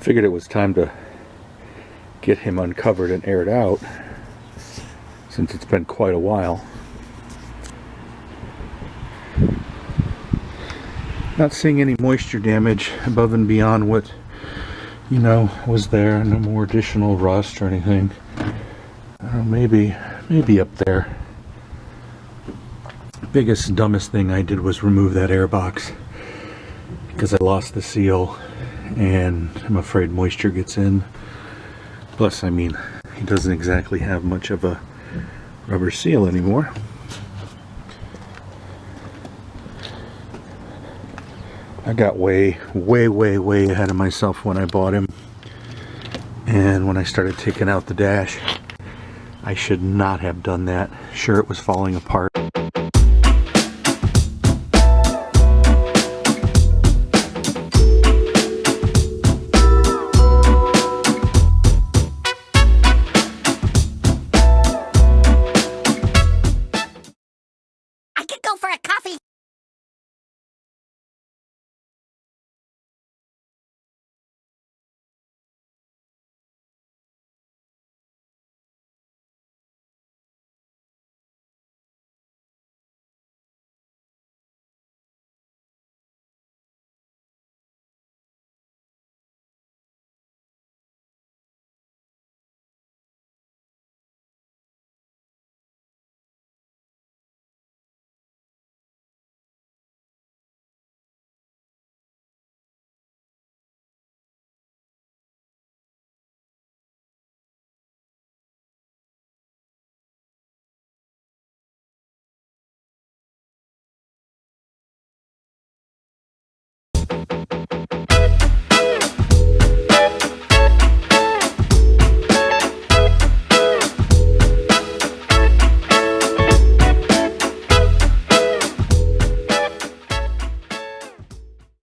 Figured it was time to get him uncovered and aired out, since it's been quite a while. Not seeing any moisture damage above and beyond what, you know, was there. No more additional rust or anything. Maybe up there. Biggest, dumbest thing I did was remove that air box, because I lost the seal and I'm afraid moisture gets in. Plus, I mean, he doesn't exactly have much of a rubber seal anymore. I got way ahead of myself when I bought him, and when I started taking out the dash, I should not have done that. Sure, it was falling apart,